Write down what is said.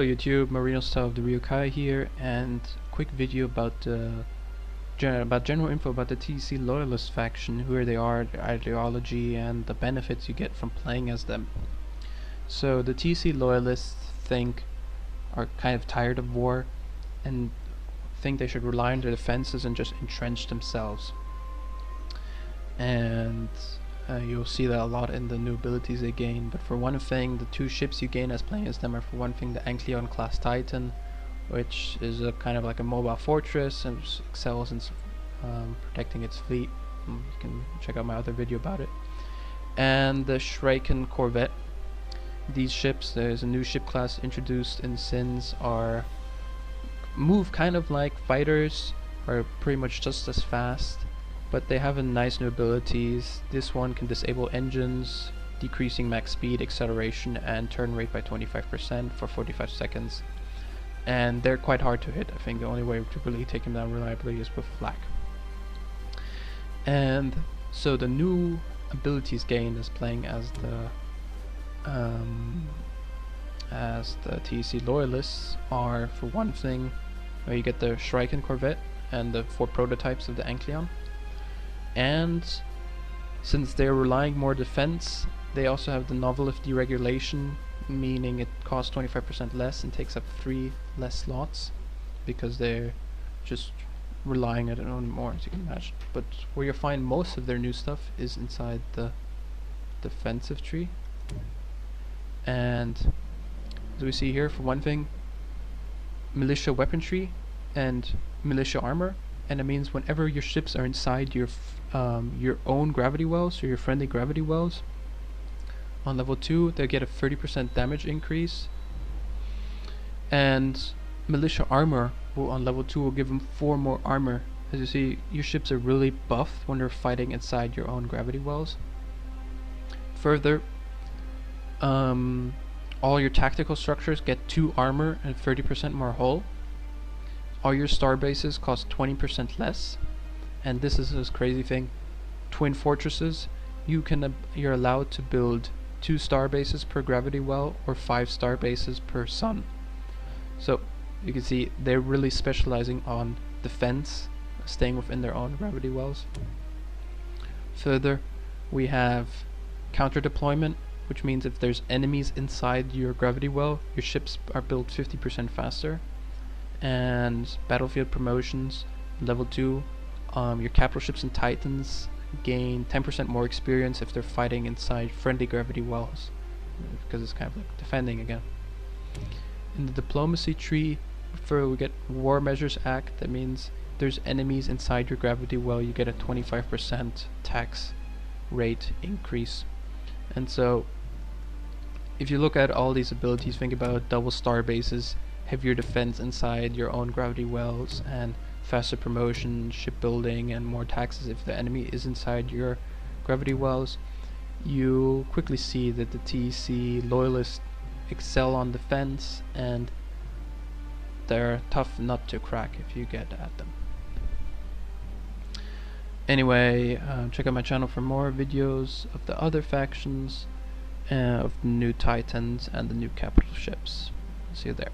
Hello YouTube, Marinus Tau of the Ryokai here, and quick video about general info about the T.E.C. Loyalist faction, who they are, their ideology, and the benefits you get from playing as them. So the T.E.C. Loyalists are kind of tired of war and think they should rely on their defenses and just entrench themselves. And you'll see that a lot in the new abilities they gain. But for one thing, the two ships you gain as playing as them are, for one thing, the Ankleon class Titan, which is a kind of like a mobile fortress and excels in protecting its fleet. You can check out my other video about it. And the Shuriken Corvette. These ships, there's a new ship class introduced in Sins, move kind of like fighters, are pretty much just as fast, but they have a nice new abilities. This one can disable engines, decreasing max speed, acceleration, and turn rate by 25% for 45 seconds. And they're quite hard to hit. I think the only way to really take them down reliably is with flak. And so the new abilities gained as playing as the T.E.C. Loyalists are, for one thing, where you get the Shuriken Corvette and the 4 prototypes of the Ankleon. And since they're relying more defense, they also have the Novelist deregulation, meaning it costs 25% less and takes up 3 less slots, because they're just relying on it more, as you can imagine. But where you'll find most of their new stuff is inside the defensive tree. And as we see here, for one thing, Militia weaponry and Militia armor, and it means whenever your ships are inside your own gravity wells or your friendly gravity wells, on level 2 they'll get a 30% damage increase, and Militia armor on level 2 will give them 4 more armor. As you see, your ships are really buffed when they're fighting inside your own gravity wells. Further, all your tactical structures get 2 armor and 30% more hull. All your star bases cost 20% less, and this is this crazy thing: twin fortresses. You're allowed to build 2 star bases per gravity well or 5 star bases per sun. So you can see they're really specializing on defense, staying within their own gravity wells. Further, we have counter deployment, which means if there's enemies inside your gravity well, your ships are built 50% faster. And battlefield promotions, level 2, your capital ships and Titans gain 10% more experience if they're fighting inside friendly gravity wells, because it's kind of like defending again. In the diplomacy tree, we get War Measures Act. That means if there's enemies inside your gravity well, you get a 25% tax rate increase. And so if you look at all these abilities, think about double star bases, heavier defense inside your own gravity wells, and faster promotion, shipbuilding, and more taxes if the enemy is inside your gravity wells. You quickly see that the T.E.C. Loyalists excel on defense, and they're a tough nut to crack if you get at them. Anyway, check out my channel for more videos of the other factions, of the new Titans and the new capital ships. See you there.